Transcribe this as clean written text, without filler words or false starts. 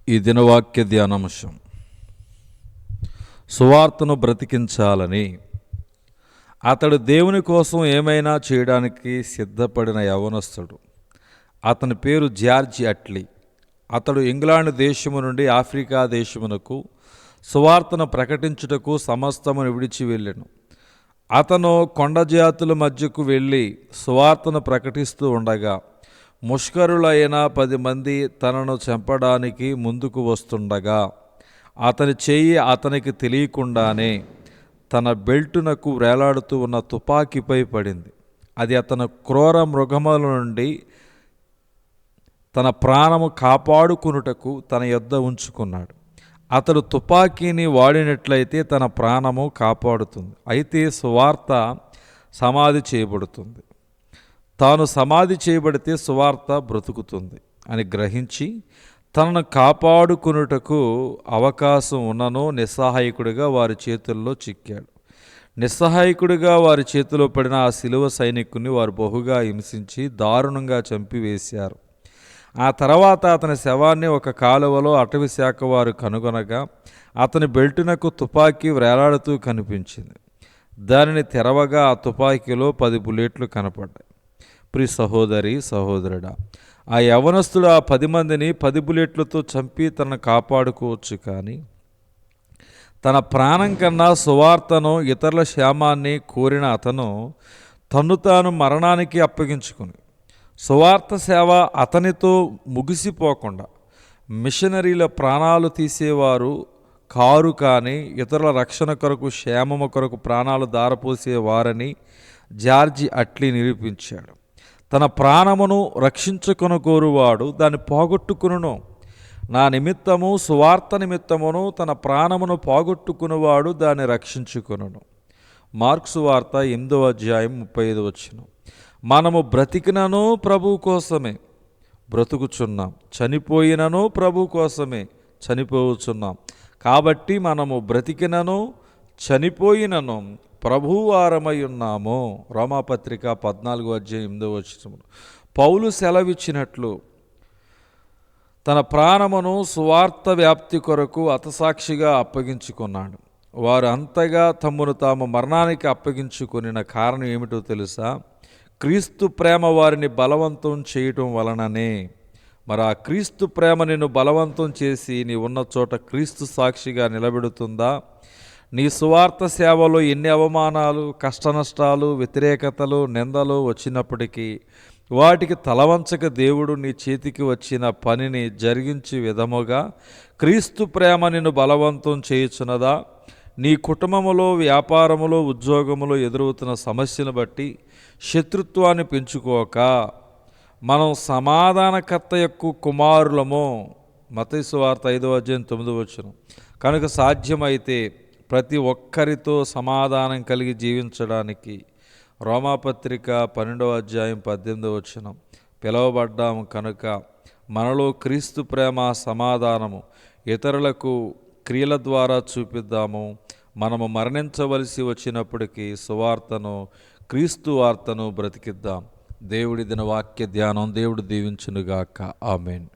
ఈ దినవాక్య ధ్యానాంశం, సువార్తను బ్రతికించాలని అతడు దేవుని కోసం ఏమైనా చేయడానికి సిద్ధపడిన యవనస్తుడు. అతని పేరు జార్జ్ అట్లీ. అతడు ఇంగ్లాండ్ దేశము నుండి ఆఫ్రికా దేశమునకు సువార్తను ప్రకటించుటకు సమస్తమును విడిచి వెళ్ళెను. అతను కొండ జాతుల మధ్యకు వెళ్ళి సువార్తను ప్రకటిస్తూ ఉండగా ముష్కరులైన 10 మంది తనను చంపడానికి ముందుకు వస్తుండగా అతని చెయ్యి అతనికి తెలియకుండానే తన బెల్టునకు వేలాడుతూ ఉన్న తుపాకీపై పడింది. అది అతను క్రూర మృగముల నుండి తన ప్రాణము కాపాడుకునుటకు తన యొద్ద ఉంచుకున్నాడు. అతడు తుపాకీని వాడినట్లయితే తన ప్రాణము కాపాడుతుంది, అయితే సువార్త సమాధి చేయబడుతుంది. తాను సమాధి చేయబడితే సువార్త బ్రతుకుతుంది అని గ్రహించి తనను కాపాడుకునుటకు అవకాశం ఉన్ననో నిస్సహాయకుడిగా వారి చేతుల్లో చిక్కాడు. నిస్సహాయకుడిగా వారి చేతిలో పడిన ఆ శిలువ సైనికుని వారు బహుగా హింసించి దారుణంగా చంపివేశారు. ఆ తర్వాత అతని శవాన్ని ఒక కాలువలో అటవీ శాఖ వారు కనుగొనగా అతని బెల్టునకు తుపాకీ వేలాడుతూ కనిపించింది. దానిని తెరవగా ఆ తుపాకీలో 10 బుల్లెట్లు కనపడ్డాయి. ప్రియ సహోదరి సహోదరుడా, ఆ యవనస్తుడు ఆ 10 మందిని 10 బుల్లెట్లతో చంపి తనను కాపాడుకోవచ్చు, కానీ తన ప్రాణం కన్నా సువార్తను ఇతరుల క్షేమాన్ని కోరిన అతను తన్ను తాను మరణానికి అప్పగించుకుని సువార్త సేవ అతనితో ముగిసిపోకుండా మిషనరీల ప్రాణాలు తీసేవారు కారు, కానీ ఇతరుల రక్షణ కొరకు క్షేమము కొరకు ప్రాణాలు దారపోసేవారని జార్జి అట్లీ నిరూపించాడు. తన ప్రాణమును రక్షించుకొను కోరువాడు దాన్ని పోగొట్టుకును. నా నిమిత్తము సువార్త నిమిత్తమును తన ప్రాణమును పోగొట్టుకునేవాడు దాన్ని రక్షించుకొనును. మార్క్సు వార్త 8వ అధ్యాయం 35వ వచనం. మనము బ్రతికినను ప్రభు కోసమే బ్రతుకుచున్నాం, చనిపోయినను ప్రభు కోసమే చనిపోవచ్చున్నాం. కాబట్టి మనము బ్రతికినను చనిపోయినను ప్రభువారమై ఉన్నాము. రోమాపత్రిక 14వ అధ్యాయం 8వ వచనం. పౌలు సెలవిచ్చినట్లు తన ప్రాణమును సువార్త వ్యాప్తి కొరకు హతసాక్షిగా అప్పగించుకున్నాడు. వారు అంతగా తమ్మును తాము మరణానికి అప్పగించుకొనిన కారణం ఏమిటో తెలుసా? క్రీస్తు ప్రేమ వారిని బలవంతం చేయటం వలననే. మరి ఆ క్రీస్తు ప్రేమ నిన్ను బలవంతం చేసి నీ ఉన్న చోట క్రీస్తు సాక్షిగా నిలబెడుతుందా? నీ సువార్త సేవలో ఎన్ని అవమానాలు, కష్టనష్టాలు, వ్యతిరేకతలు, నిందలు వచ్చినప్పటికీ వాటికి తలవంచక దేవుడు నీ చేతికి వచ్చిన పనిని జరిగించే విధముగా క్రీస్తు ప్రేమ నిన్ను బలవంతం చేయుచున్నదా? నీ కుటుంబములో, వ్యాపారములో, ఉద్యోగములో ఎదురవుతున్న సమస్యను బట్టి శత్రుత్వాన్ని పెంచుకోక మనం సమాధానకర్త యొక్క కుమారులము. మత్తయి సువార్త 5వ అధ్యాయం 9వ వచనం. కనుక సాధ్యమైతే ప్రతి ఒక్కరితో సమాధానం కలిగి జీవించడానికి రోమాపత్రిక 12వ అధ్యాయం 18వ వచనం. పిలువబడ్డాము కనుక మనలో క్రీస్తు ప్రేమ సమాధానము ఇతరులకు క్రియల ద్వారా చూపిద్దాము. మనము మరణించవలసి వచ్చినప్పటికీ సువార్తను, క్రీస్తు వార్తను బ్రతికిద్దాం. దేవుడి దిన వాక్య ధ్యానం దేవుడు దీవించునుగాక. ఆమేన్.